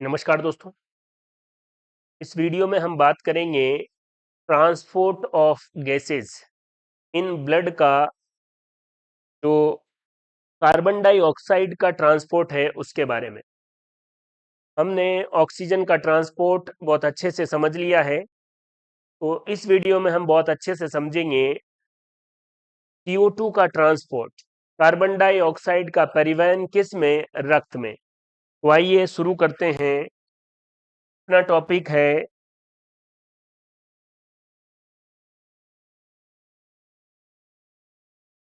नमस्कार दोस्तों। इस वीडियो में हम बात करेंगे transport of gases in blood का जो कार्बन डाइऑक्साइड का ट्रांसपोर्ट है उसके बारे में। हमने ऑक्सीजन का ट्रांसपोर्ट बहुत अच्छे से समझ लिया है, तो इस वीडियो में हम बहुत अच्छे से समझेंगे CO2 का ट्रांसपोर्ट, कार्बन डाइऑक्साइड का परिवहन किस में, रक्त में। तो आइए शुरू करते हैं। अपना टॉपिक है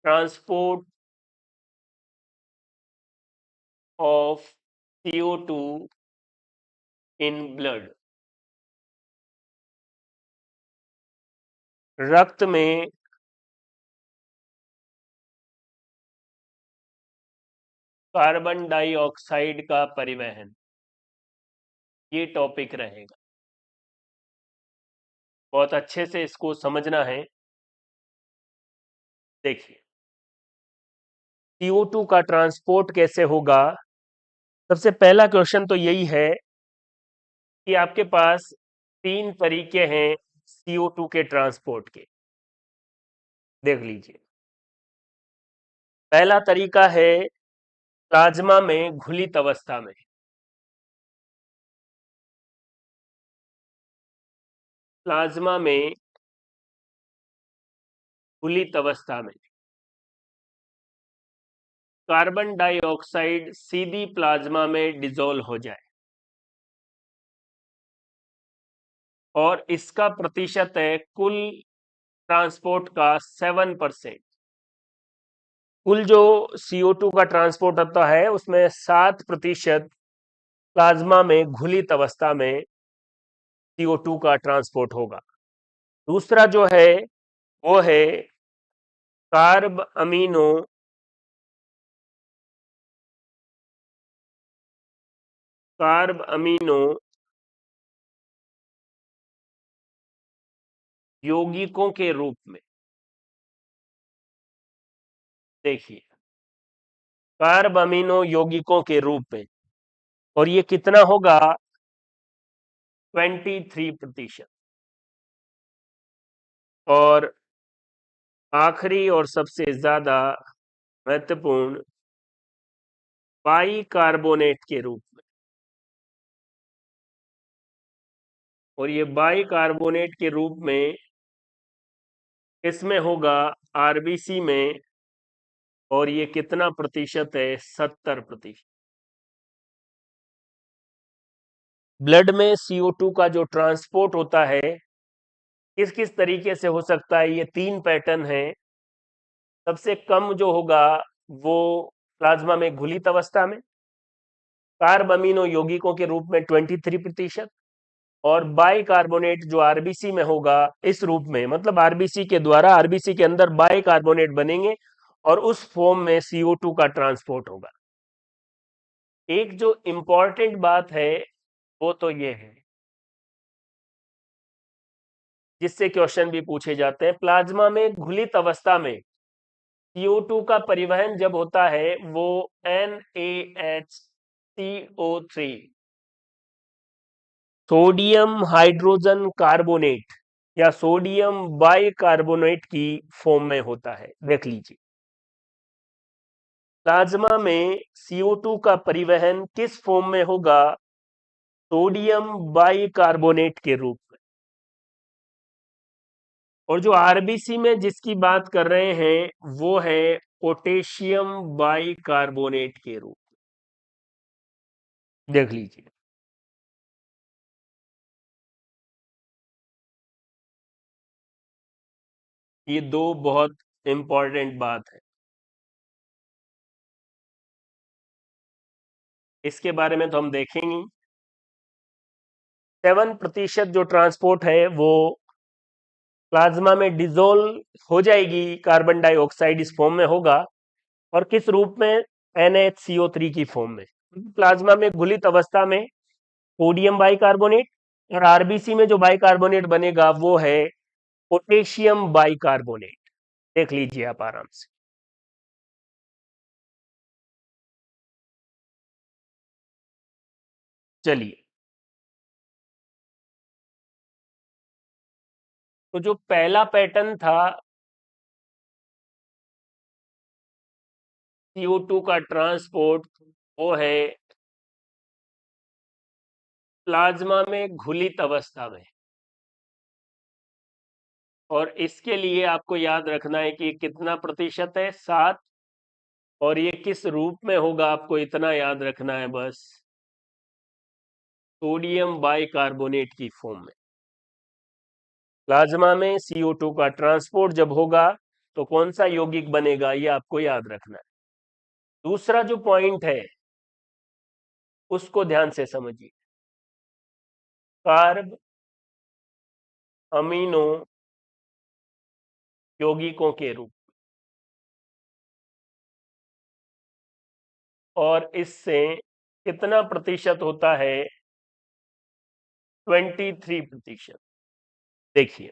transport of CO2 in blood. रक्त में कार्बन डाइऑक्साइड का परिवहन, ये टॉपिक रहेगा। बहुत अच्छे से इसको समझना है। देखिए, CO2 का ट्रांसपोर्ट कैसे होगा। सबसे पहला क्वेश्चन तो यही है कि आपके पास तीन तरीके हैं CO2 के ट्रांसपोर्ट के। देख लीजिए, पहला तरीका है प्लाज्मा में घुलित अवस्था में। प्लाज्मा में घुलित अवस्था में कार्बन डाइऑक्साइड सीधी प्लाज्मा में डिसॉल्व हो जाए और इसका प्रतिशत है कुल ट्रांसपोर्ट का 7%। कुल जो CO2 का ट्रांसपोर्ट होता है उसमें 7% प्लाज्मा में घुलित अवस्था में CO2 का ट्रांसपोर्ट होगा। दूसरा जो है वो है कार्ब अमीनो यौगिकों के रूप में। देखिए, कार्ब अमीनो यौगिकों के रूप में, और ये कितना होगा, 23%। और आखिरी और सबसे ज्यादा महत्वपूर्ण, बाइकार्बोनेट के रूप में। और ये बाइकार्बोनेट के रूप में इसमें होगा आरबीसी में, और ये कितना प्रतिशत है, 70%। ब्लड में CO2 का जो ट्रांसपोर्ट होता है किस किस तरीके से हो सकता है, ये तीन पैटर्न है। सबसे कम जो होगा वो प्लाज्मा में घुलित अवस्था में, कार्ब अमीनो यौगिकों के रूप में 23%, और बाइकार्बोनेट जो आरबीसी में होगा इस रूप में, मतलब आरबीसी के द्वारा, आरबीसी के अंदर बाइकार्बोनेट बनेंगे और उस फॉर्म में CO2 का ट्रांसपोर्ट होगा। एक जो इंपॉर्टेंट बात है वो तो ये है, जिससे क्वेश्चन भी पूछे जाते हैं, प्लाज्मा में घुलित अवस्था में CO2 का परिवहन जब होता है वो NaHCO3, सोडियम हाइड्रोजन कार्बोनेट या सोडियम बाइकार्बोनेट की फॉर्म में होता है। देख लीजिए, प्लाज्मा में CO2 का परिवहन किस फॉर्म में होगा, सोडियम बाइकार्बोनेट के रूप में। और जो आरबीसी में जिसकी बात कर रहे हैं वो है पोटेशियम बाइकार्बोनेट के रूप में। देख लीजिए, ये दो बहुत इंपॉर्टेंट बात है, इसके बारे में तो हम देखेंगे। 7% जो ट्रांसपोर्ट है वो प्लाज्मा में डिसोल्व हो जाएगी, कार्बन डाइऑक्साइड इस फॉर्म में होगा, और किस रूप में, NaHCO3 की फॉर्म में। प्लाज्मा में घुलित अवस्था में सोडियम बाइकार्बोनेट, और आरबीसी में जो बाइकार्बोनेट बनेगा वो है पोटेशियम बाइकार्बोनेट। देख लीजिए आप आराम से। चलिए, तो जो पहला पैटर्न था CO2 का ट्रांसपोर्ट, वो है प्लाज्मा में घुलित अवस्था में। और इसके लिए आपको याद रखना है कि कितना प्रतिशत है, 7। और ये किस रूप में होगा, आपको इतना याद रखना है बस, सोडियम बाइकार्बोनेट की फॉर्म में। प्लाज्मा में CO2 का ट्रांसपोर्ट जब होगा तो कौन सा यौगिक बनेगा, ये आपको याद रखना है। दूसरा जो पॉइंट है उसको ध्यान से समझिए, कार्ब अमीनो यौगिकों के रूप, और इससे कितना प्रतिशत होता है, 23%। देखिए,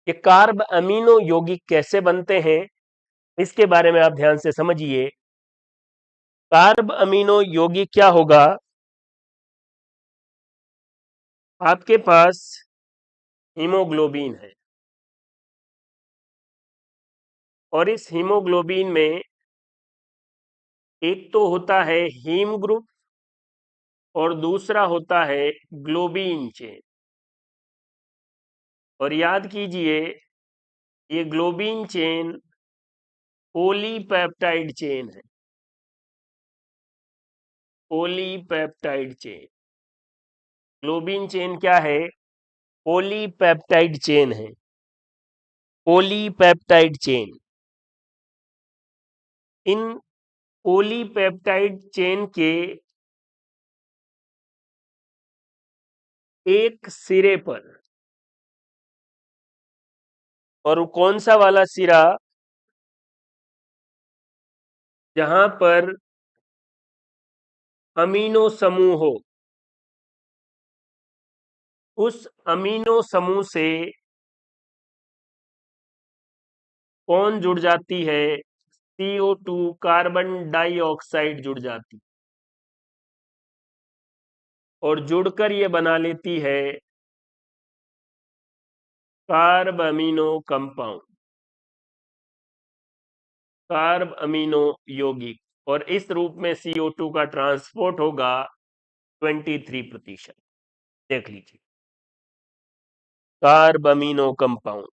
ये कार्ब अमीनो यौगिक कैसे बनते हैं इसके बारे में आप ध्यान से समझिए। कार्ब अमीनो यौगिक क्या होगा, आपके पास हीमोग्लोबिन है, और इस हीमोग्लोबिन में एक तो होता है हीम ग्रुप और दूसरा होता है ग्लोबिन चेन। और याद कीजिए, ये ग्लोबिन चेन पॉलीपेप्टाइड चेन है, पॉलीपेप्टाइड चेन। ग्लोबिन चेन क्या है, पॉलीपेप्टाइड चेन है, पॉलीपेप्टाइड चेन। इन पॉलीपेप्टाइड चेन के एक सिरे पर, और कौन सा वाला सिरा, जहां पर अमीनो समूह हो, उस अमीनो समूह से कौन जुड़ जाती है, CO2 कार्बन डाइऑक्साइड जुड़ जाती, और जुड़कर ये बना लेती है carb amino compound, carb amino यौगिक। और इस रूप में CO2 का ट्रांसपोर्ट होगा 23%। देख लीजिए, कार्ब अमीनो कंपाउंड।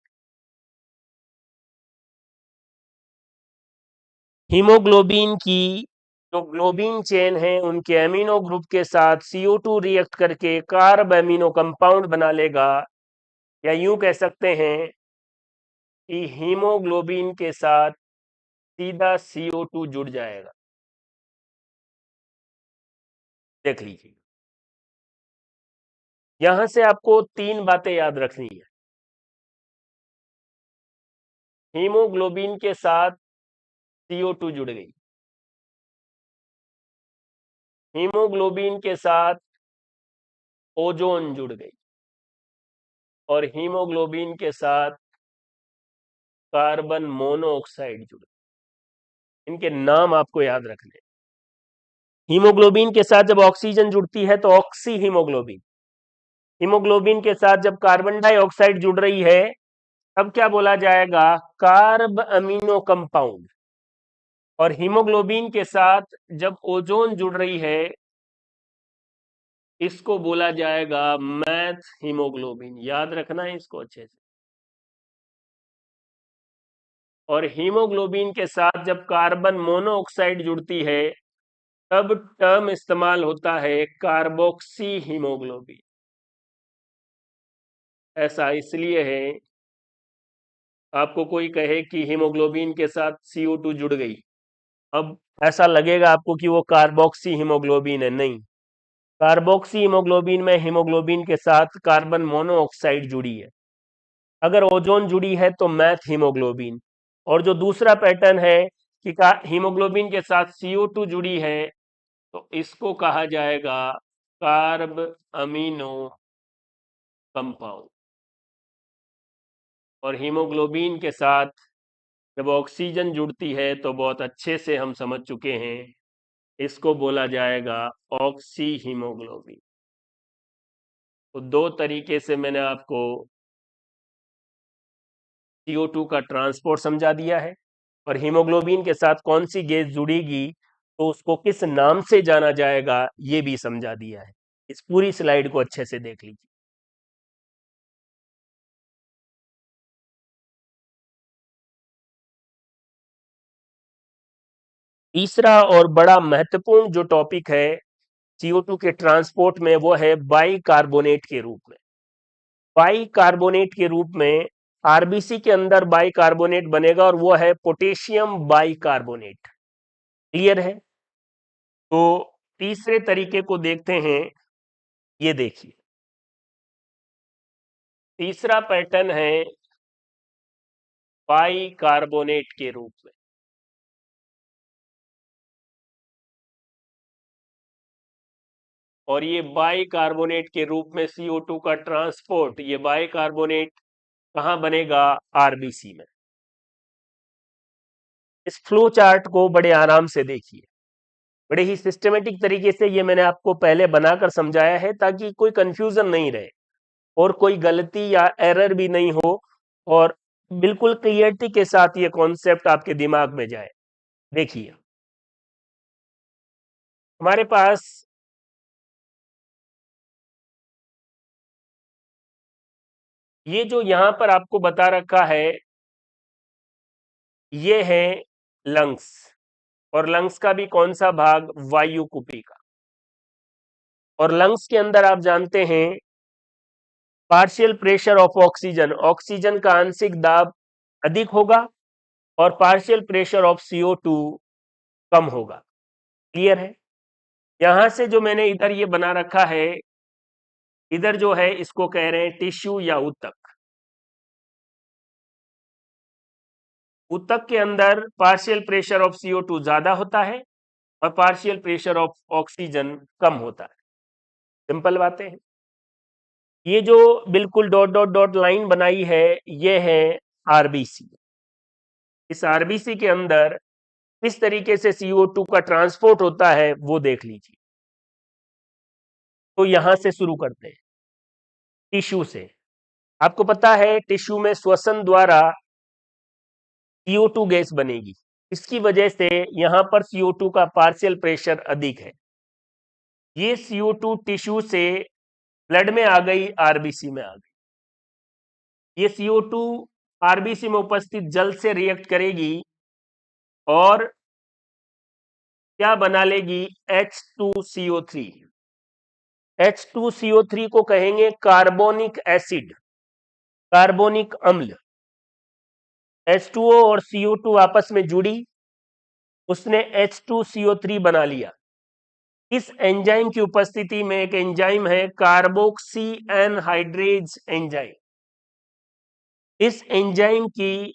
हीमोग्लोबिन की जो ग्लोबिन चेन है, उनके अमीनो ग्रुप के साथ CO2 रिएक्ट करके कार्ब अमीनो कंपाउंड बना लेगा, या यूं कह सकते हैं कि हीमोग्लोबिन के साथ सीधा CO2 जुड़ जाएगा। देख लीजिए, यहां से आपको 3 बातें याद रखनी है। हीमोग्लोबिन के साथ CO2 जुड़ गई, हीमोग्लोबिन के साथ ओजोन जुड़ गई, और हीमोग्लोबिन के साथ कार्बन मोनोऑक्साइड जुड़ गई। इनके नाम आपको याद रखने। हीमोग्लोबिन के साथ जब ऑक्सीजन जुड़ती है तो ऑक्सी हीमोग्लोबिन, हीमोग्लोबिन के साथ जब कार्बन डाइऑक्साइड जुड़ रही है तब क्या बोला जाएगा, कार्ब अमीनो कंपाउंड। और हीमोग्लोबिन के साथ जब ओजोन जुड़ रही है, इसको बोला जाएगा मैथ हीमोग्लोबिन। याद रखना है इसको अच्छे से। और हीमोग्लोबिन के साथ जब कार्बन मोनोऑक्साइड जुड़ती है तब टर्म इस्तेमाल होता है कार्बोक्सी हीमोग्लोबिन। ऐसा इसलिए है, आपको कोई कहे कि हीमोग्लोबिन के साथ CO2 जुड़ गई, अब ऐसा लगेगा आपको कि वो कार्बोक्सी हीमोग्लोबिन है। नहीं, कार्बोक्सी हीमोग्लोबिन में हीमोग्लोबिन के साथ कार्बन मोनोऑक्साइड जुड़ी है। अगर ओजोन जुड़ी है तो मैथ हीमोग्लोबिन। और जो दूसरा पैटर्न है कि हीमोग्लोबिन के साथ CO2 जुड़ी है, तो इसको कहा जाएगा कार्ब अमीनो कंपाउंड। और हीमोग्लोबिन के साथ जब ऑक्सीजन जुड़ती है तो बहुत अच्छे से हम समझ चुके हैं इसको बोला जाएगा ऑक्सी हीमोग्लोबिन। तो दो तरीके से मैंने आपको CO2 का ट्रांसपोर्ट समझा दिया है, और हीमोग्लोबिन के साथ कौन सी गैस जुड़ेगी तो उसको किस नाम से जाना जाएगा ये भी समझा दिया है। इस पूरी स्लाइड को अच्छे से देख लीजिए। तीसरा और बड़ा महत्वपूर्ण जो टॉपिक है CO2 के ट्रांसपोर्ट में, वो है बाइकार्बोनेट के रूप में। बाइकार्बोनेट के रूप में आरबीसी के अंदर बाइकार्बोनेट बनेगा, और वो है पोटेशियम बाइकार्बोनेट। क्लियर है? तो तीसरे तरीके को देखते हैं। ये देखिए, तीसरा पैटर्न है बाइकार्बोनेट के रूप में। और ये बाइकार्बोनेट के रूप में CO2 का ट्रांसपोर्ट, ये बाइकार्बोनेट कहां बनेगा? आरबीसी में। इस फ्लो चार्ट को बड़े आराम से देखिए, बड़े ही सिस्टमेटिक तरीके से ये मैंने आपको पहले बनाकर समझाया है, ताकि कोई कंफ्यूजन नहीं रहे और कोई गलती या एरर भी नहीं हो, और बिल्कुल क्लियरिटी के साथ ये कॉन्सेप्ट आपके दिमाग में जाए। देखिए, हमारे पास ये जो यहां पर आपको बता रखा है, ये है लंग्स, और लंग्स का भी कौन सा भाग? वायु कुपी का। और लंग्स के अंदर आप जानते हैं partial pressure of oxygen, oxygen का आंशिक दाब अधिक होगा, और पार्शियल प्रेशर ऑफ CO2 कम होगा। क्लियर है? यहां से जो मैंने इधर ये बना रखा है, इधर जो है इसको कह रहे हैं टिश्यू या ऊतक। ऊतक के अंदर पार्शियल प्रेशर ऑफ CO2 ज्यादा होता है, और पार्शियल प्रेशर ऑफ ऑक्सीजन कम होता है। सिंपल बातें हैं। ये जो बिल्कुल डॉट डॉट डॉट लाइन बनाई है, ये है आरबीसी। इस आरबीसी के अंदर किस तरीके से CO2 का ट्रांसपोर्ट होता है वो देख लीजिए। तो यहां से शुरू करते हैं, टिश्यू से। आपको पता है टिश्यू में श्वसन द्वारा CO2 गैस बनेगी, इसकी वजह से यहां पर CO2 का पार्शियल प्रेशर अधिक है। ये CO2 टिश्यू से ब्लड में आ गई, आरबीसी में आ गई। ये CO2 आरबीसी में उपस्थित जल से रिएक्ट करेगी, और क्या बना लेगी? H2CO3। H2CO3 को कहेंगे कार्बोनिक एसिड, कार्बोनिक अम्ल। H2O और CO2 आपस में जुड़ी, उसने H2CO3 बना लिया। इस एंजाइम की उपस्थिति में, एक एंजाइम है कार्बोक्सी एनहाइड्रेज एंजाइम, इस एंजाइम की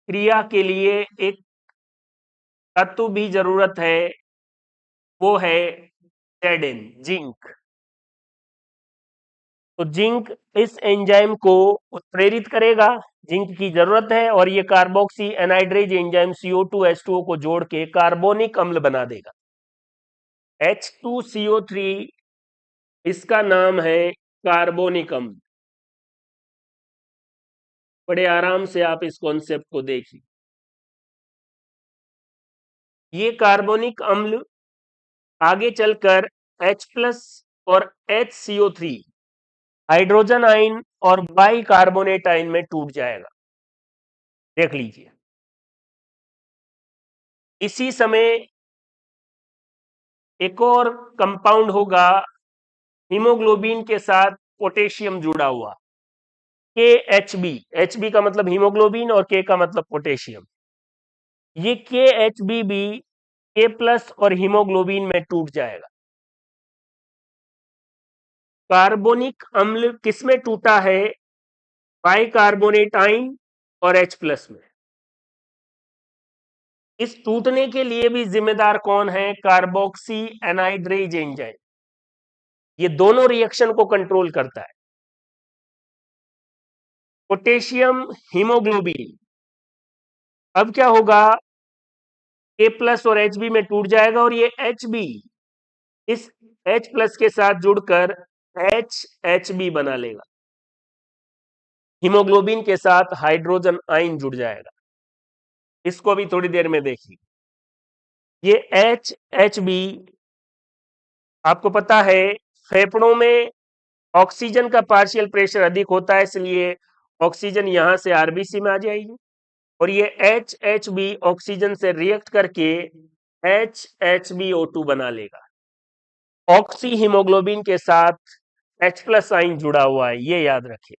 क्रिया के लिए एक तत्व भी जरूरत है, वो है जेडिन, जिंक। तो जिंक इस एंजाइम को उत्प्रेरित करेगा, जिंक की जरूरत है, और ये कार्बोक्सी एनहाइड्रेज एंजाइम CO2H2O को जोड़ के कार्बोनिक अम्ल बना देगा। H2CO3 इसका नाम है कार्बोनिक अम्ल। बड़े आराम से आप इस कॉन्सेप्ट को देखिए। ये कार्बोनिक अम्ल आगे चलकर H+ और HCO3 हाइड्रोजन आयन और बाइकार्बोनेट आयन में टूट जाएगा। देख लीजिए, इसी समय एक और कंपाउंड होगा हीमोग्लोबिन के साथ पोटेशियम जुड़ा हुआ, KHB। HB का मतलब हीमोग्लोबिन और K का मतलब पोटेशियम। ये KHB भी K+ और हीमोग्लोबिन में टूट जाएगा। कार्बोनिक अम्ल किसमें टूटा है? बाइकार्बोनेट आयन और H+ में। इस टूटने के लिए भी जिम्मेदार कौन है? Carboxy anhydrase enzyme. ये दोनों रिएक्शन को कंट्रोल करता है। पोटेशियम हीमोग्लोबिन, अब क्या होगा? K प्लस और Hb में टूट जाएगा और ये Hb इस H प्लस के साथ जुड़कर HHb बना लेगा, हीमोग्लोबिन के साथ हाइड्रोजन आयन जुड़ जाएगा। इसको अभी थोड़ी देर में देखिए। ये HHb आपको पता है फेफड़ों में ऑक्सीजन का पार्शियल प्रेशर अधिक होता है, इसलिए ऑक्सीजन यहां से आरबीसी में आ जाएगी और ये HHb ऑक्सीजन से रिएक्ट करके HHbO2 बना लेगा। ऑक्सी हीमोग्लोबिन के साथ H प्लस आयन जुड़ा हुआ है, ये याद रखें।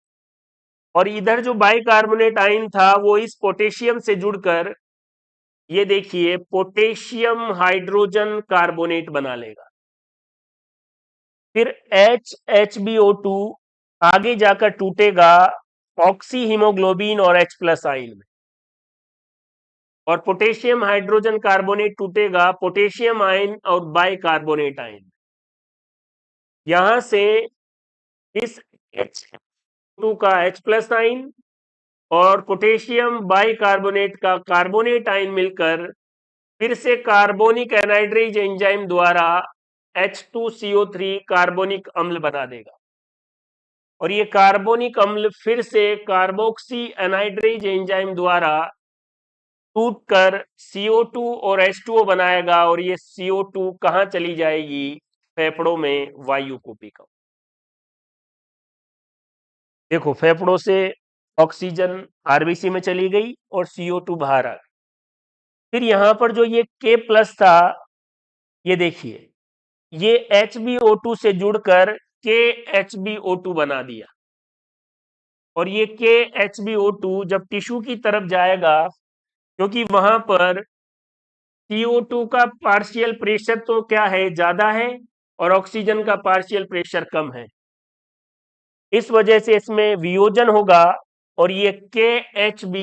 और इधर जो बाइकार्बोनेट आयन था वो इस पोटेशियम से जुड़कर ये देखिए पोटेशियम हाइड्रोजन कार्बोनेट बना लेगा। फिर HHbO2 आगे जाकर टूटेगा ऑक्सी हीमोग्लोबिन और H प्लस आयन में, और पोटेशियम हाइड्रोजन कार्बोनेट टूटेगा पोटेशियम आयन और बाइकार्बोनेट आयन। यहां से इस H2 का H प्लस आयन और पोटेशियम बाइकार्बोनेट का कार्बोनेट आयन मिलकर फिर से कार्बोनिक एनाइड्रेज एंजाइम द्वारा H2CO3 कार्बोनिक अम्ल बना देगा और ये कार्बोनिक अम्ल फिर से कार्बोक्सी एनाइड्रेज एंजाइम द्वारा टूटकर CO2 और H2O बनाएगा और ये CO2 कहां चली जाएगी? फेफड़ों में वायु कूपिका। देखो फेफड़ों से ऑक्सीजन आरबीसी में चली गई और CO2 बाहर आ गई। फिर यहां पर जो ये K प्लस था, ये देखिए ये HbO2 से जुड़कर KHbO2 बना दिया और ये KHbO2 जब टिश्यू की तरफ जाएगा, क्योंकि वहां पर CO2 का पार्शियल प्रेशर तो क्या है, ज्यादा है और ऑक्सीजन का पार्शियल प्रेशर कम है, इस वजह से इसमें वियोजन होगा और ये KHb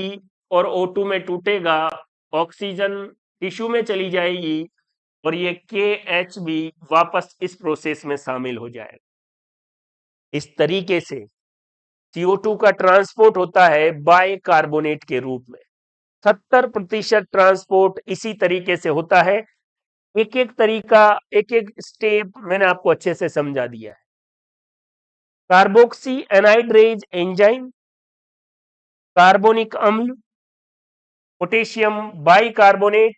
और O2 में टूटेगा, ऑक्सीजन टिश्यू में चली जाएगी और ये KHb वापस इस प्रोसेस में शामिल हो जाएगा। इस तरीके से CO2 का ट्रांसपोर्ट होता है बाइकार्बोनेट के रूप में। 70% ट्रांसपोर्ट इसी तरीके से होता है। एक एक तरीका, एक एक स्टेप मैंने आपको अच्छे से समझा दिया है। कार्बोक्सी एनाइड्रेज एंजाइम, कार्बोनिक अम्ल, पोटेशियम बाइकार्बोनेट,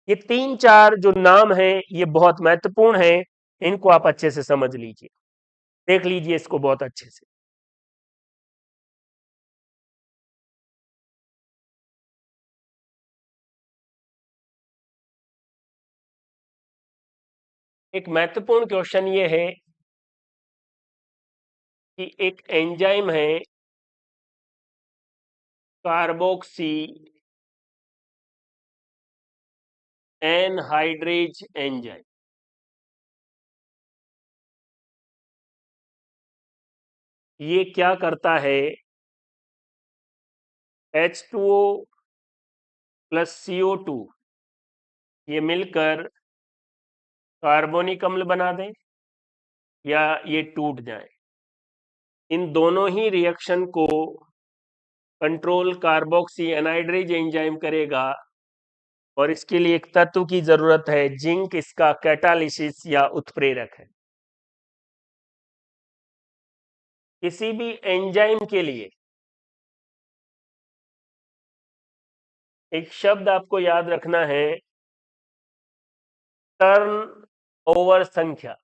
ये 3-4 जो नाम हैं ये बहुत महत्वपूर्ण है, इनको आप अच्छे से समझ लीजिए, देख लीजिए इसको बहुत अच्छे से। एक महत्वपूर्ण क्वेश्चन ये है कि एक एंजाइम है कार्बोक्सी एनहाइड्रेज एंजाइम, ये क्या करता है? H2O प्लस CO2 ये मिलकर कार्बोनिक अम्ल बना दें या ये टूट जाए, इन दोनों ही रिएक्शन को कंट्रोल कार्बोक्सी एनाइड्रेज एंजाइम करेगा और इसके लिए एक तत्व की जरूरत है, जिंक इसका कैटालिसिस या उत्प्रेरक है। किसी भी एंजाइम के लिए एक शब्द आपको याद रखना है, टर्न ओवर संख्या,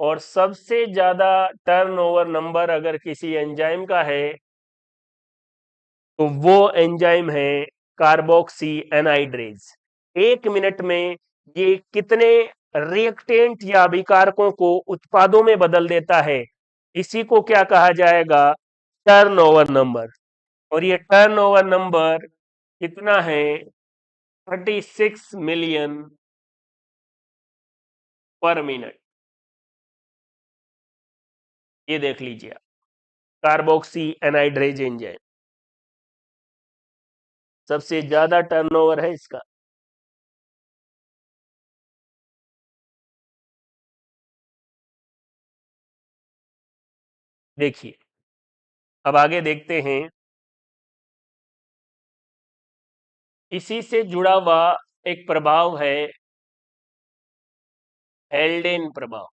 और सबसे ज्यादा टर्नओवर नंबर अगर किसी एंजाइम का है तो वो एंजाइम है कार्बोक्सी एनाइड्रेज। 1 मिनट में ये कितने रिएक्टेंट या अभिकारकों को उत्पादों में बदल देता है, इसी को क्या कहा जाएगा? Turnover number. और ये टर्नओवर नंबर कितना है? 36 मिलियन पर मिनट। ये देख लीजिए आप, कार्बोक्सी एनाइड्रेज एंजाइम सबसे ज्यादा टर्नओवर है इसका। देखिए अब आगे देखते हैं। इसी से जुड़ा हुआ एक प्रभाव है हेल्डेन प्रभाव।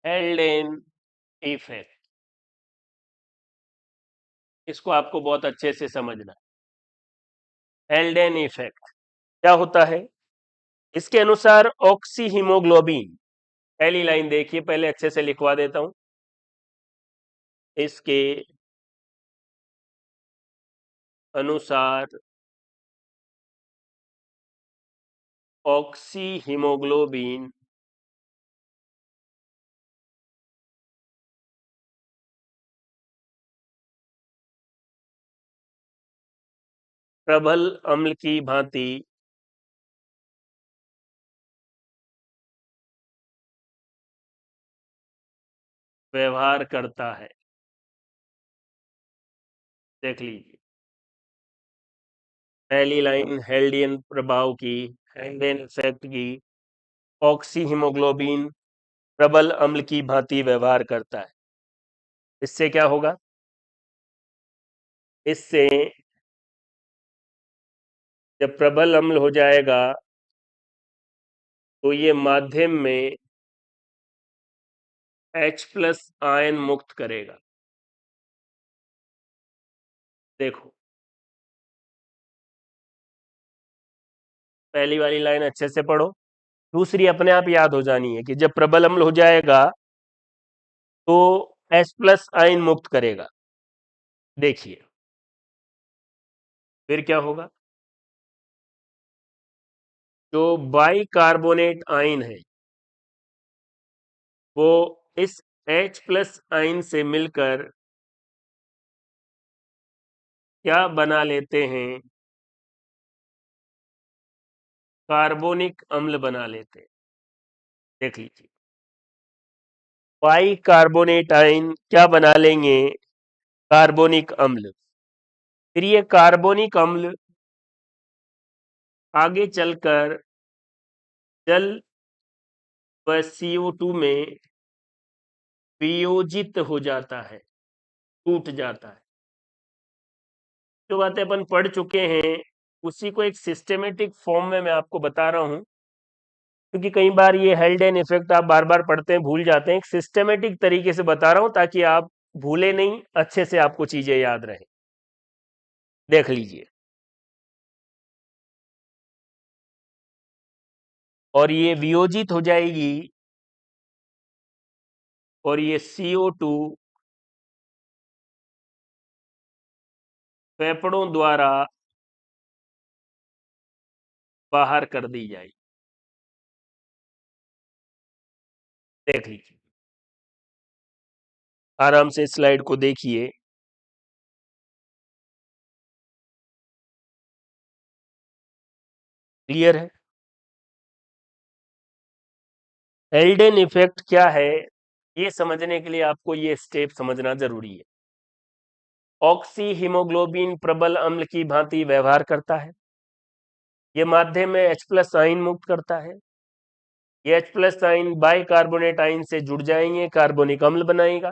हेल्डेन इफेक्ट, इसको आपको बहुत अच्छे से समझना है। हेल्डेन इफेक्ट क्या होता है? इसके अनुसार ऑक्सी हीमोग्लोबिन, पहली लाइन देखिए, पहले अच्छे से लिखवा देता हूं। इसके अनुसार ऑक्सी हीमोग्लोबिन प्रबल अम्ल की भांति व्यवहार करता है। देख लीजिए, पहली लाइन हेल्डियन प्रभाव की, हेल्डेन इफेक्ट की, ऑक्सी हीमोग्लोबिन प्रबल अम्ल की भांति व्यवहार करता है। इससे क्या होगा? इससे जब प्रबल अम्ल हो जाएगा तो ये माध्यम में H+ आयन मुक्त करेगा। देखो, पहली वाली लाइन अच्छे से पढ़ो, दूसरी अपने आप याद हो जानी है कि जब प्रबल अम्ल हो जाएगा तो H+ आयन मुक्त करेगा। देखिए फिर क्या होगा? जो बाइकार्बोनेट आयन है वो इस H+ आयन से मिलकर क्या बना लेते हैं? कार्बोनिक अम्ल बना लेते हैं। देख लीजिए, बाइकार्बोनेट आयन क्या बना लेंगे? कार्बोनिक अम्ल। फिर ये कार्बोनिक अम्ल आगे चलकर जल व CO2 में वियोजित हो जाता है, टूट जाता है। जो बातें अपन पढ़ चुके हैं उसी को एक सिस्टेमेटिक फॉर्म में मैं आपको बता रहा हूं, क्योंकि कई बार ये हेल्डेन इफेक्ट आप बार बार पढ़ते हैं, भूल जाते हैं। एक सिस्टेमेटिक तरीके से बता रहा हूं ताकि आप भूले नहीं, अच्छे से आपको चीजें याद रहें। देख लीजिए, और ये वियोजित हो जाएगी और ये CO2 फेफड़ों द्वारा बाहर कर दी जाएगी। देख लीजिए, आराम से स्लाइड को देखिए। क्लियर है? हेल्डेन इफेक्ट क्या है ये समझने के लिए आपको ये स्टेप समझना जरूरी है। ऑक्सी हीमोग्लोबिन प्रबल अम्ल की भांति व्यवहार करता है। ये माध्यम में H+ आयन मुक्त करता है। ये H+ आयन बाइकार्बोनेट आयन से जुड़ जाएंगे, कार्बोनिक अम्ल बनाएगा,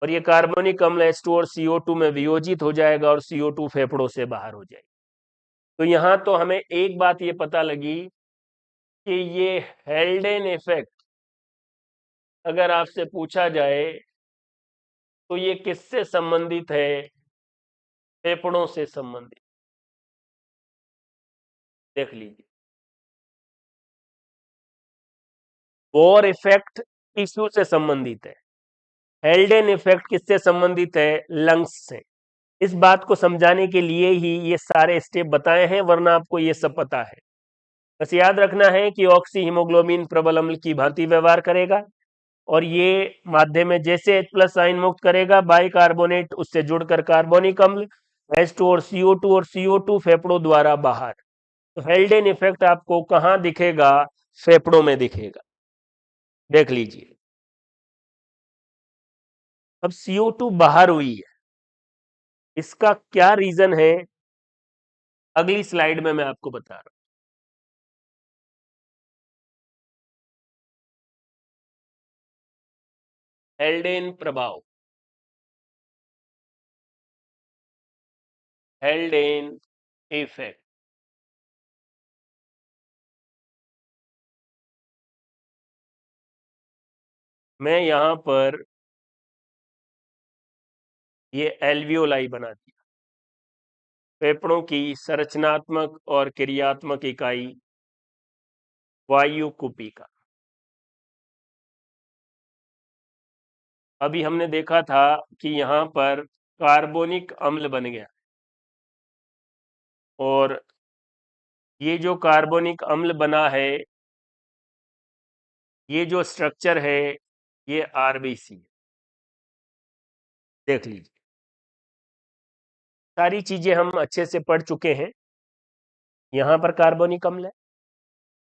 और ये कार्बोनिक अम्ल H2 और CO2 में वियोजित हो जाएगा और CO2 फेफड़ों से बाहर हो जाएगी। तो यहां तो हमें एक बात ये पता लगी कि ये हेल्डेन इफेक्ट अगर आपसे पूछा जाए तो ये किससे संबंधित है? फेफड़ों से संबंधित। देख लीजिए, बोर इफेक्ट टिश्यू से संबंधित है, हेल्डेन इफेक्ट किससे संबंधित है? लंग्स से। इस बात को समझाने के लिए ही ये सारे स्टेप बताए हैं, वरना आपको ये सब पता है। बस याद रखना है कि ऑक्सी हीमोग्लोबिन प्रबल अम्ल की भांति व्यवहार करेगा और ये माध्यम में जैसे H+ आयन मुक्त करेगा, बाइकार्बोनेट उससे जुड़कर कार्बोनिक अम्ल, H2 और CO2 फेफड़ों द्वारा बाहर। तो हेल्डेन इफेक्ट आपको कहां दिखेगा? फेफड़ों में दिखेगा। देख लीजिए, अब CO2 बाहर हुई है, इसका क्या रीजन है? अगली स्लाइड में मैं आपको बता रहा हूं। हेल्डेन प्रभाव, हेल्डेन इफेक्ट। मैं यहां पर ये एल्वियोलाई बना दिया, फेफड़ों की संरचनात्मक और क्रियात्मक इकाई वायु कुपिका। अभी हमने देखा था कि यहां पर कार्बोनिक अम्ल बन गया, और ये जो कार्बोनिक अम्ल बना है, ये जो स्ट्रक्चर है, ये आरबीसी। देख लीजिए, सारी चीजें हम अच्छे से पढ़ चुके हैं। यहां पर कार्बोनिक अम्ल है,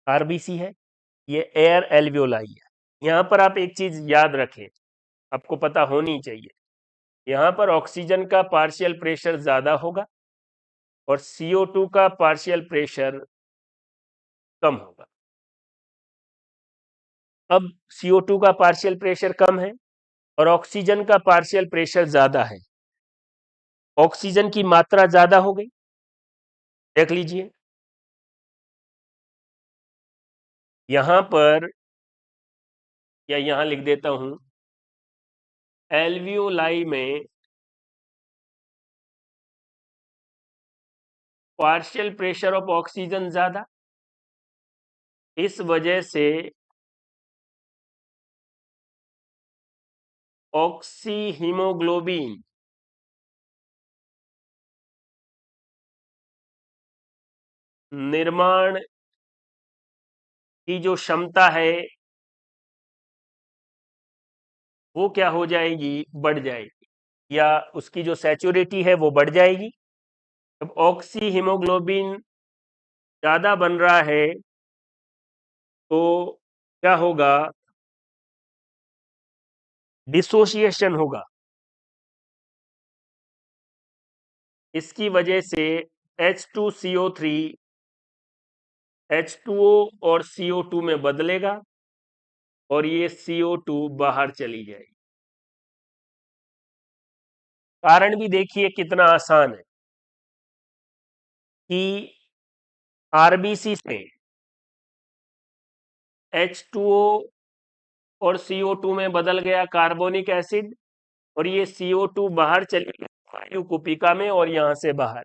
आरबीसी है, ये एयर एल्वियोलाई है। यहां पर आप एक चीज याद रखें, आपको पता होनी चाहिए, यहां पर ऑक्सीजन का पार्शियल प्रेशर ज्यादा होगा और CO2 का पार्शियल प्रेशर कम होगा। अब CO2 का पार्शियल प्रेशर कम है और ऑक्सीजन का पार्शियल प्रेशर ज्यादा है, ऑक्सीजन की मात्रा ज्यादा हो गई। देख लीजिए, यहां पर, या यहां लिख देता हूं, एल्वियोलाई में पार्शियल प्रेशर ऑफ ऑक्सीजन ज्यादा, इस वजह से ऑक्सी हीमोग्लोबिन निर्माण की जो क्षमता है वो क्या हो जाएगी, बढ़ जाएगी, या उसकी जो सैचुरेटी है वो बढ़ जाएगी। जब ऑक्सी हीमोग्लोबिन ज्यादा बन रहा है तो क्या होगा, डिसोसिएशन होगा। इसकी वजह से H2CO3 H2O और CO2 में बदलेगा और ये CO2 बाहर चली जाएगी। कारण भी देखिए कितना आसान है कि आरबीसी से H2O और CO2 में बदल गया कार्बोनिक एसिड, और ये CO2 बाहर चली गई वायु कुपिका में और यहां से बाहर।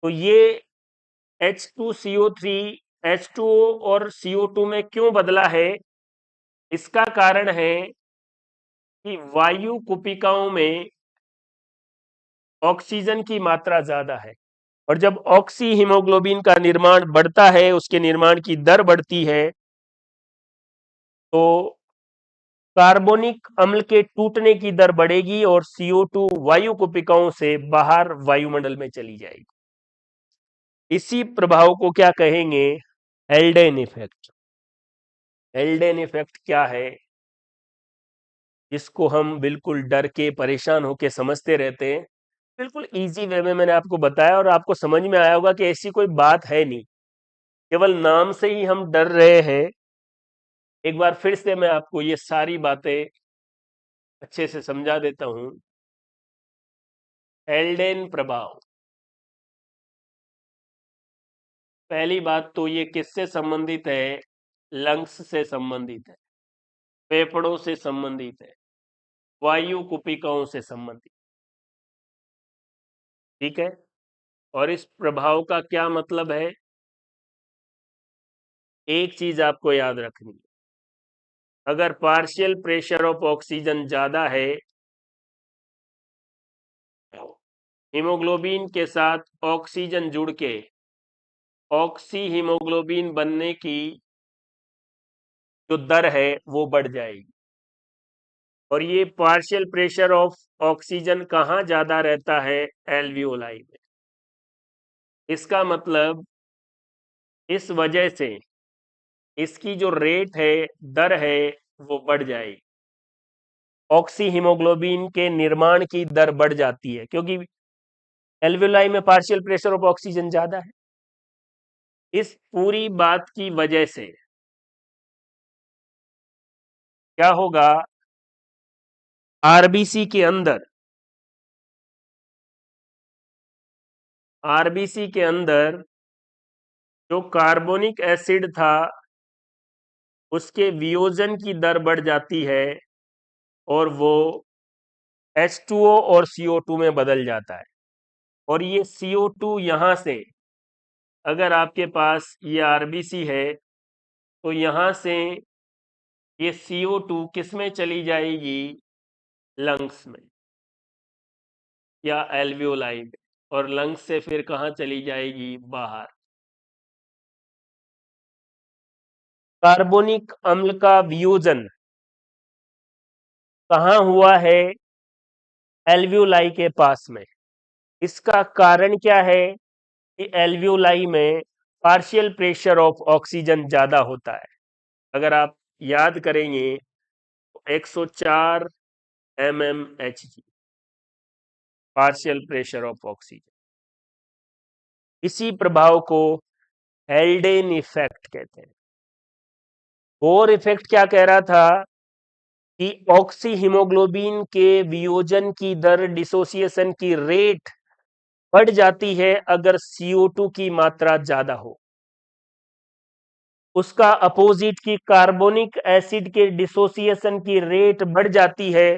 तो ये H2CO3 H2O और CO2 में क्यों बदला है, इसका कारण है कि वायु कुपिकाओं में ऑक्सीजन की मात्रा ज्यादा है, और जब ऑक्सी हीमोग्लोबिन का निर्माण बढ़ता है, उसके निर्माण की दर बढ़ती है, तो कार्बोनिक अम्ल के टूटने की दर बढ़ेगी और CO2 वायु कुपिकाओं से बाहर वायुमंडल में चली जाएगी। इसी प्रभाव को क्या कहेंगे, हेल्डेन इफेक्ट। हेल्डेन इफेक्ट क्या है, जिसको हम बिल्कुल डर के परेशान होके समझते रहते हैं, बिल्कुल इजी वे में मैंने आपको बताया और आपको समझ में आया होगा कि ऐसी कोई बात है नहीं, केवल नाम से ही हम डर रहे हैं। एक बार फिर से मैं आपको ये सारी बातें अच्छे से समझा देता हूं। हेल्डेन प्रभाव, पहली बात तो ये किससे संबंधित है, लंग्स से संबंधित है, फेफड़ों से संबंधित है, वायु कुपिकाओं से संबंधित। ठीक है, और इस प्रभाव का क्या मतलब है, एक चीज आपको याद रखनी है, अगर पार्शियल प्रेशर ऑफ ऑक्सीजन ज्यादा है, हीमोग्लोबिन के साथ ऑक्सीजन जुड़ के ऑक्सी हीमोग्लोबिन बनने की जो दर है वो बढ़ जाएगी, और ये पार्शियल प्रेशर ऑफ ऑक्सीजन कहाँ ज्यादा रहता है, एल्वियोलाई में। इसका मतलब इस वजह से इसकी जो रेट है, दर है, वो बढ़ जाएगी। ऑक्सी हीमोग्लोबिन के निर्माण की दर बढ़ जाती है क्योंकि एल्वियोलाई में पार्शियल प्रेशर ऑफ ऑक्सीजन ज्यादा है। इस पूरी बात की वजह से क्या होगा, आरबीसी के अंदर जो कार्बोनिक एसिड था उसके वियोजन की दर बढ़ जाती है और वो H2O और CO2 में बदल जाता है। और ये CO2 यहां से, अगर आपके पास ये आरबीसी है तो यहां से ये CO2 किस में चली जाएगी? लंग्स में या एल्वियोलाई में, और लंग्स से फिर कहां चली जाएगी? बाहर। कार्बोनिक अम्ल का वियोजन कहां हुआ है? एल्वियोलाई के पास में। इसका कारण क्या है कि एल्वियोलाई में पार्शियल प्रेशर ऑफ ऑक्सीजन ज्यादा होता है। अगर आप याद करेंगे 104 mmHg partial pressure of oxygen. इसी प्रभाव को हेल्डेन इफेक्ट कहते हैं। बोर इफेक्ट क्या कह रहा था कि ऑक्सी हीमोग्लोबिन के वियोजन की दर, डिसोसिएशन की रेट बढ़ जाती है अगर CO2 की मात्रा ज्यादा हो। उसका अपोजिट की कार्बोनिक एसिड के डिसोसिएशन की रेट बढ़ जाती है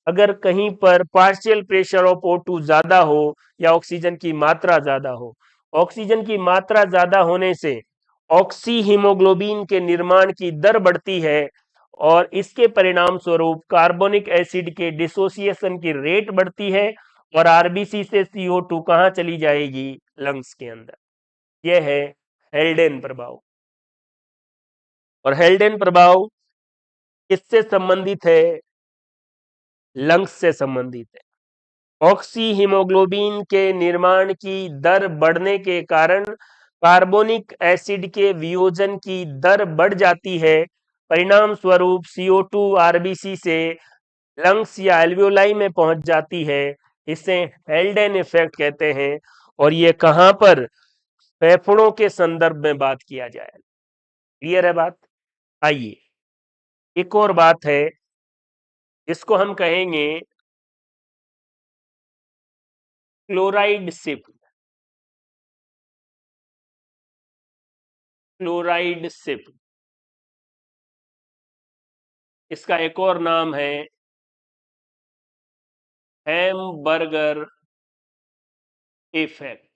अगर कहीं पर पार्शियल प्रेशर ऑफ O2 ज्यादा हो या ऑक्सीजन की मात्रा ज्यादा हो। ऑक्सीजन की मात्रा ज्यादा होने से ऑक्सी हीमोग्लोबिन के निर्माण की दर बढ़ती है और इसके परिणाम स्वरूप कार्बोनिक एसिड के डिसोसिएशन की रेट बढ़ती है और आरबीसी से CO2 कहां चली जाएगी? लंग्स के अंदर। यह है हेल्डेन प्रभाव। और हेल्डेन प्रभाव किससे संबंधित है? लंग्स से संबंधित है। ऑक्सी हीमोग्लोबिन के निर्माण की दर बढ़ने के कारण कार्बोनिक एसिड के वियोजन की दर बढ़ जाती है। परिणाम स्वरूप CO2 आरबीसी से लंग्स या एल्वियोलाई में पहुंच जाती है। इसे हेल्डेन इफेक्ट कहते हैं। और ये कहां पर? फेफड़ों के संदर्भ में बात किया जाए। क्लियर है बात? आइए, एक और बात है जिसको हम कहेंगे क्लोराइड शिफ्ट। क्लोराइड शिफ्ट, इसका एक और नाम है हैमबर्गर इफेक्ट।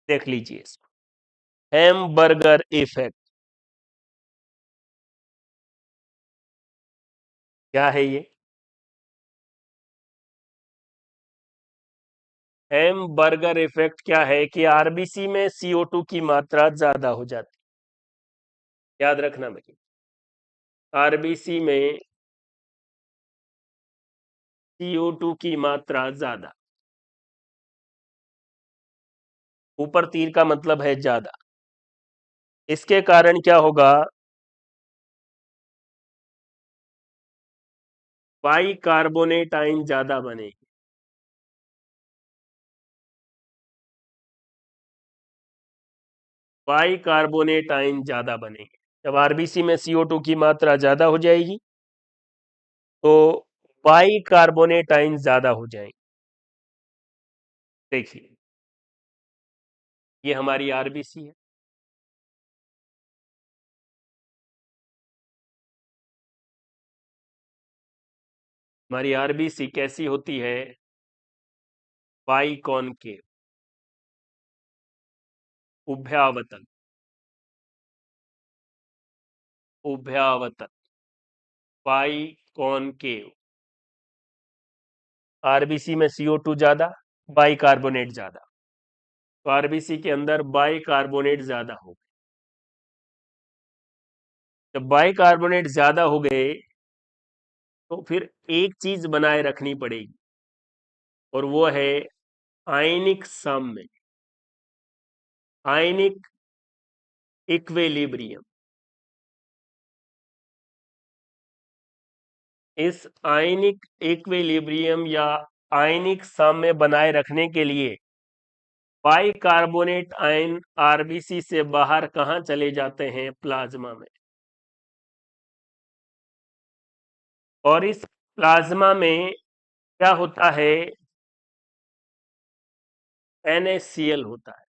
देख लीजिए इसको, हैमबर्गर इफेक्ट क्या है ये? हैमबर्गर इफेक्ट क्या है कि आरबीसी में CO2 की मात्रा ज्यादा हो जाती है। याद रखना भाई, आरबीसी में CO2 की मात्रा ज्यादा, ऊपर तीर का मतलब है ज्यादा। इसके कारण क्या होगा? बाइकार्बोनेट आयन ज्यादा बनेगी। बाइकार्बोनेट आयन ज्यादा बनेंगे। जब आरबीसी में CO2 की मात्रा ज्यादा हो जाएगी तो बाइकार्बोनेट आयन ज्यादा हो जाएंगे। देखिए, ये हमारी आरबीसी है। हमारी आरबीसी कैसी होती है? बाइकॉनकेव, उभयावतल। उभयावतल, बाइकॉनकेव। आरबीसी में CO2 ज्यादा, बाइकार्बोनेट ज्यादा, तो आरबीसी के अंदर बाइकार्बोनेट ज्यादा हो गए। जब बाइकार्बोनेट ज्यादा हो गए तो फिर एक चीज बनाए रखनी पड़ेगी और वो है आयनिक साम्य, आयनिक इक्विलिब्रियम। इस आयनिक इक्विलिब्रियम या आयनिक साम्य बनाए रखने के लिए बाइकार्बोनेट आयन आरबीसी से बाहर कहां चले जाते हैं? प्लाज्मा में। और इस प्लाज्मा में क्या होता है, NaCl होता है।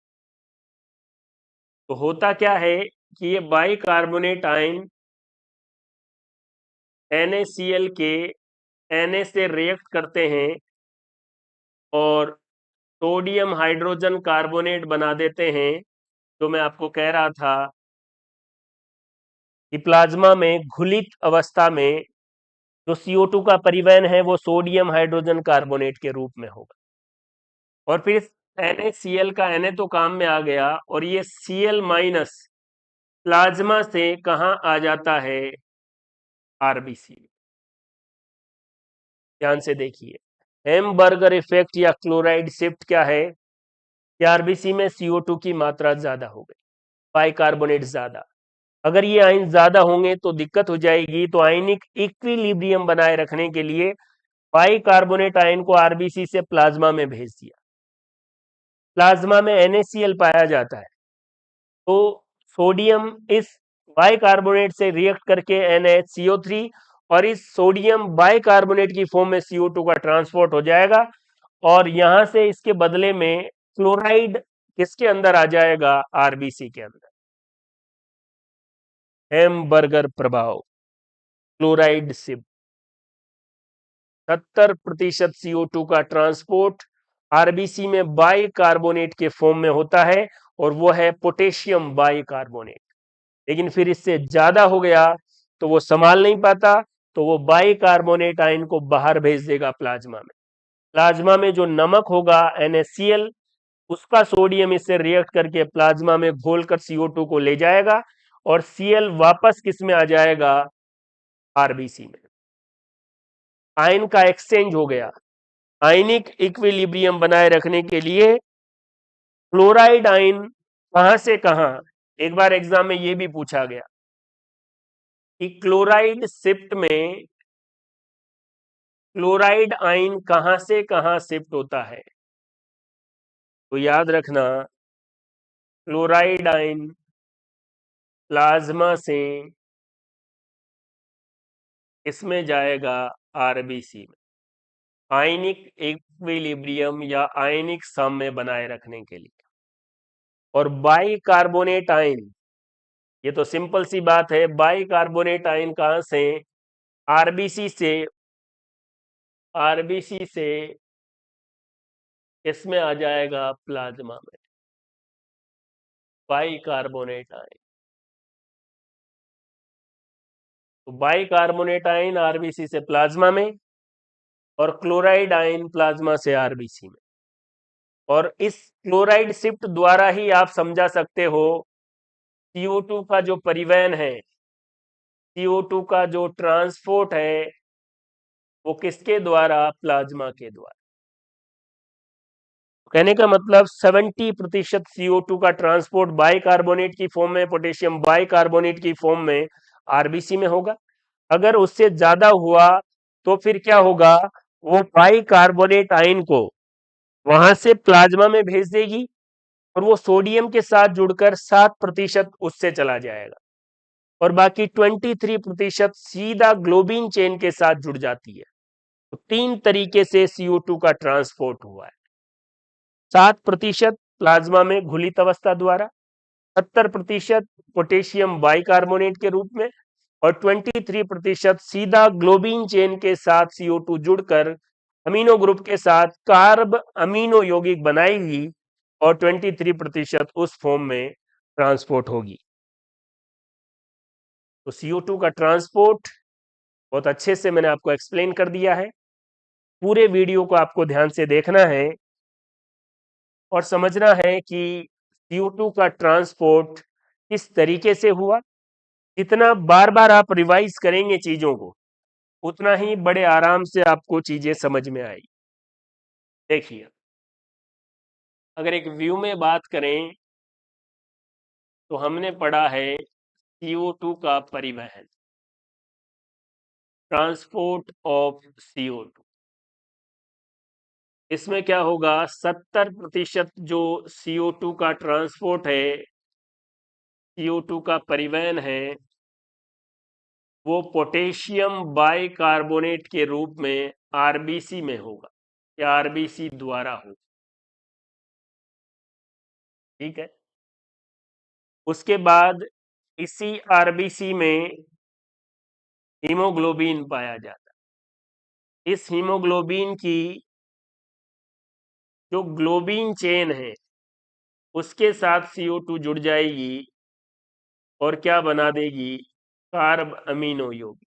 तो होता क्या है कि ये बाइकार्बोनेट आयन NaCl के Na से रिएक्ट करते हैं और सोडियम हाइड्रोजन कार्बोनेट बना देते हैं। जो मैं आपको कह रहा था कि प्लाज्मा में घुलित अवस्था में जो CO2 का परिवहन है वो सोडियम हाइड्रोजन कार्बोनेट के रूप में होगा। और फिर NaCl का Na तो काम में आ गया और ये Cl माइनस प्लाज्मा से कहां आ जाता है, आरबीसी। ध्यान से देखिए, हेमबर्गर इफेक्ट या क्लोराइड शिफ्ट क्या है कि आरबीसी में CO2 की मात्रा ज्यादा हो गई, बाइकार्बोनेट ज्यादा। अगर ये आयन ज्यादा होंगे तो दिक्कत हो जाएगी। तो आयनिक इक्विलिब्रियम बनाए रखने के लिए बाइकार्बोनेट आयन को आरबीसी से प्लाज्मा में भेज दिया। प्लाज्मा में NaCl पाया जाता है, तो सोडियम इस बाइकार्बोनेट से रिएक्ट करके NaCO3 और इस सोडियम बाइकार्बोनेट की फॉर्म में CO2 का ट्रांसपोर्ट हो जाएगा और यहां से इसके बदले में क्लोराइड किसके अंदर आ जाएगा, आरबीसी के अंदर। हेमबर्गर प्रभाव, क्लोराइड शिफ्ट। 70% CO2 का ट्रांसपोर्ट आरबीसी में बाइकार्बोनेट के फॉर्म में होता है और वो है पोटेशियम बाइकार्बोनेट। लेकिन फिर इससे ज्यादा हो गया तो वो संभाल नहीं पाता, तो वो बाइकार्बोनेट आयन को बाहर भेज देगा प्लाज्मा में। प्लाज्मा में जो नमक होगा NaCl, उसका सोडियम इससे रिएक्ट करके प्लाज्मा में घोलकर CO2 को ले जाएगा और Cl वापस किस में आ जाएगा, आरबीसी में। आयन का एक्सचेंज हो गया। आयनिक इक्विलिब्रियम बनाए रखने के लिए क्लोराइड आयन कहां से कहां, एक बार एग्जाम में यह भी पूछा गया कि क्लोराइड शिफ्ट में क्लोराइड आयन कहां से कहां शिफ्ट होता है। तो याद रखना, क्लोराइड आयन प्लाज्मा से इसमें जाएगा, आरबीसी में, आयनिक इक्विलिब्रियम या आयनिक साम्य बनाए रखने के लिए। और बाइकार्बोनेट आयन, ये तो सिंपल सी बात है, बाइकार्बोनेट आयन कहां से, आरबीसी से, आरबीसी से इसमें आ जाएगा प्लाज्मा में, बाइकार्बोनेट आयन। तो बाइकार्बोनेट आयन आरबीसी से प्लाज्मा में और क्लोराइड आयन प्लाज्मा से आरबीसी में। और इस क्लोराइड शिफ्ट द्वारा ही आप समझा सकते हो CO2 का जो परिवहन है, CO2 का जो ट्रांसपोर्ट है, वो किसके द्वारा, प्लाज्मा के द्वारा। कहने का मतलब 70% CO2 का ट्रांसपोर्ट बाइकार्बोनेट की फॉर्म में, पोटेशियम बाइकार्बोनेट की फॉर्म में आरबीसी में होगा। अगर उससे ज्यादा हुआ तो फिर क्या होगा, वो बाइकार्बोनेट आयन को वहां से प्लाज्मा में भेज देगी और वो सोडियम के साथ जुड़कर 7% उससे चला जाएगा और बाकी 23% सीधा ग्लोबिन चेन के साथ जुड़ जाती है। तो 3 तरीके से CO2 का ट्रांसपोर्ट हुआ है। 7% प्लाज्मा में घुलित अवस्था द्वारा, 70% पोटेशियम बाइकार्बोनेट के रूप में और 23% सीधा ग्लोबिन चेन के साथ CO2 जुड़कर अमीनो ग्रुप के साथ कार्ब अमीनो यौगिक बनाएगी और 23% उस फॉर्म में ट्रांसपोर्ट होगी। तो CO2 का ट्रांसपोर्ट बहुत अच्छे से मैंने आपको एक्सप्लेन कर दिया है। पूरे वीडियो को आपको ध्यान से देखना है और समझना है कि CO2 का ट्रांसपोर्ट किस तरीके से हुआ। जितना बार बार आप रिवाइज करेंगे चीजों को, उतना ही बड़े आराम से आपको चीजें समझ में आएगी। देखिए, अगर एक व्यू में बात करें तो हमने पढ़ा है CO2 का परिवहन, ट्रांसपोर्ट ऑफ CO2। इसमें क्या होगा, 70% जो CO2 का ट्रांसपोर्ट है, CO2 का परिवहन है, वो पोटेशियम बाइकार्बोनेट के रूप में आरबीसी में होगा या आरबीसी द्वारा होगा। ठीक है। उसके बाद इसी आरबीसी में हीमोग्लोबिन पाया जाता है। इस हीमोग्लोबिन की जो ग्लोबिन चेन है उसके साथ CO2 जुड़ जाएगी और क्या बना देगी, कार्ब अमीनो यौगिक।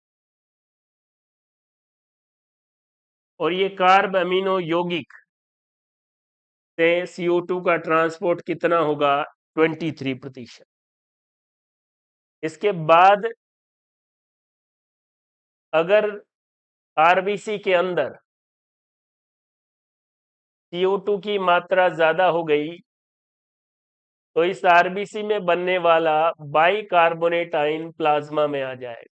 और ये कार्ब अमीनो यौगिक से CO2 का ट्रांसपोर्ट कितना होगा, 23%। इसके बाद अगर आरबीसी के अंदर CO2 की मात्रा ज्यादा हो गई तो इस आरबीसी में बनने वाला बाइकार्बोनेट आयन प्लाज्मा में आ जाएगा।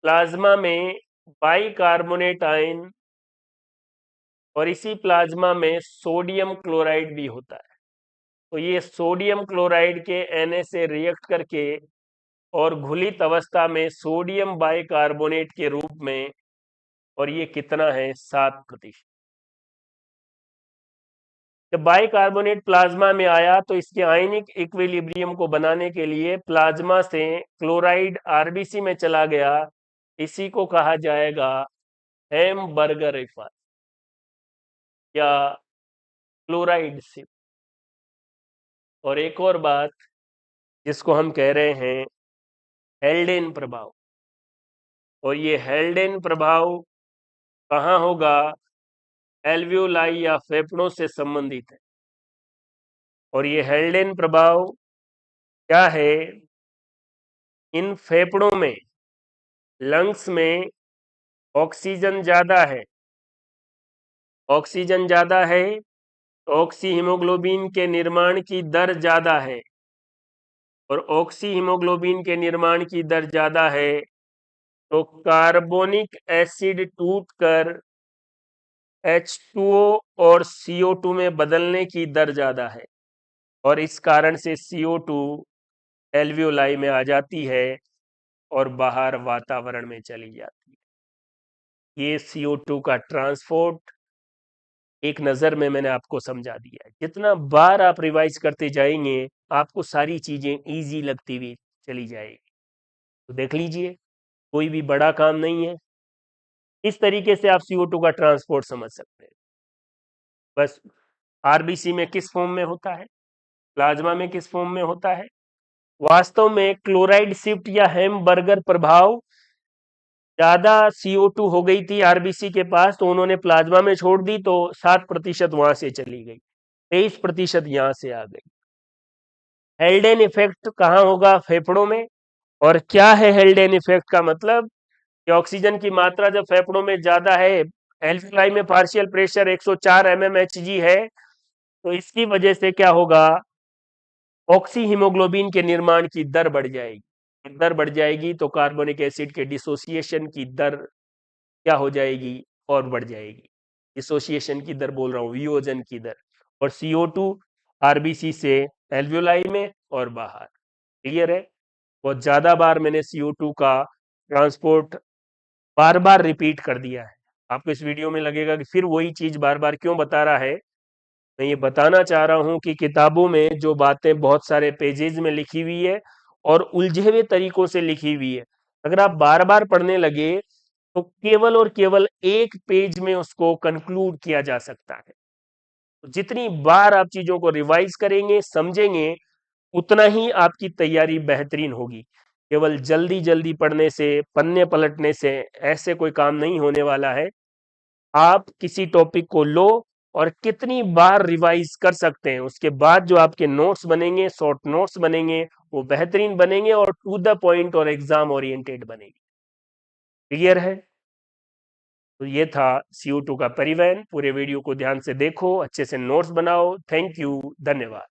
प्लाज्मा में बाइकार्बोनेट आयन और इसी प्लाज्मा में सोडियम क्लोराइड भी होता है। तो ये सोडियम क्लोराइड के Na से रिएक्ट करके और घुलित अवस्था में सोडियम बाइकार्बोनेट के रूप में, और ये कितना है, 7%। जब बाइकार्बोनेट प्लाज्मा में आया तो इसके आयनिक इक्विलिब्रियम को बनाने के लिए प्लाज्मा से क्लोराइड आरबीसी में चला गया। इसी को कहा जाएगा हैमबर्गर इफेक्ट या क्लोराइड शिफ्ट। और एक और बात जिसको हम कह रहे हैं हेल्डेन प्रभाव, और ये हेल्डेन प्रभाव कहाँ होगा, एल्वियोलाई या फेफड़ों से संबंधित है। और ये हेल्डेन प्रभाव क्या है, इन फेफड़ों में, लंग्स में ऑक्सीजन ज्यादा है, ऑक्सीजन ज्यादा है, ऑक्सी हीमोग्लोबिन के निर्माण की दर ज्यादा है, और ऑक्सी हीमोग्लोबिन के निर्माण की दर ज्यादा है तो कार्बोनिक एसिड टूटकर H2O और CO2 में बदलने की दर ज्यादा है, और इस कारण से CO2 एल्वियोलाई में आ जाती है और बाहर वातावरण में चली जाती है। ये CO2 का ट्रांसपोर्ट एक नजर में मैंने आपको समझा दिया है। जितना बार आप रिवाइज करते जाएंगे आपको सारी चीजें इजी लगती हुई चली जाएगी। तो देख लीजिए, कोई भी बड़ा काम नहीं है। इस तरीके से आप CO2 का ट्रांसपोर्ट समझ सकते हैं। बस आरबीसी में किस फॉर्म में होता है, प्लाज्मा में किस फॉर्म में होता है। वास्तव में क्लोराइड शिफ्ट या हैमबर्गर प्रभाव, ज्यादा CO2 हो गई थी आरबीसी के पास तो उन्होंने प्लाज्मा में छोड़ दी, तो 7% वहां से चली गई, 23% यहां से आ गई। हेल्डेन इफेक्ट कहां होगा, फेफड़ों में। और क्या है हेल्डेन इफेक्ट का मतलब, कि ऑक्सीजन की मात्रा जब फेफड़ों में ज्यादा है, एल्वियोलाई में पार्शियल प्रेशर 104 mmHg है, तो इसकी वजह से क्या होगा, ऑक्सी हीमोग्लोबिन के निर्माण की दर बढ़ जाएगी। दर बढ़ जाएगी तो कार्बोनिक एसिड के डिसोसिएशन की दर क्या हो जाएगी, और बढ़ जाएगी। डिसोसिएशन की दर बोल रहा हूं, वियोजन की दर। और CO2 आरबीसी से एल्वियोलाई में और बाहर। क्लियर है। बहुत ज्यादा बार मैंने CO2 का ट्रांसपोर्ट बार बार रिपीट कर दिया है। आपको इस वीडियो में लगेगा कि फिर वही चीज बार बार क्यों बता रहा है। मैं ये बताना चाह रहा हूं कि किताबों में जो बातें बहुत सारे पेजेज में लिखी हुई है और उलझे हुए तरीकों से लिखी हुई है, अगर आप बार बार पढ़ने लगे तो केवल और केवल एक पेज में उसको कंक्लूड किया जा सकता है। तो जितनी बार आप चीजों को रिवाइज करेंगे, समझेंगे, उतना ही आपकी तैयारी बेहतरीन होगी। केवल जल्दी जल्दी पढ़ने से, पन्ने पलटने से ऐसे कोई काम नहीं होने वाला है। आप किसी टॉपिक को लो और कितनी बार रिवाइज कर सकते हैं, उसके बाद जो आपके नोट्स बनेंगे, शॉर्ट नोट्स बनेंगे, वो बेहतरीन बनेंगे और टू द पॉइंट और एग्जाम ओरिएंटेड बनेंगे। क्लियर है। तो ये था CO2 का परिवहन। पूरे वीडियो को ध्यान से देखो, अच्छे से नोट्स बनाओ। थैंक यू, धन्यवाद।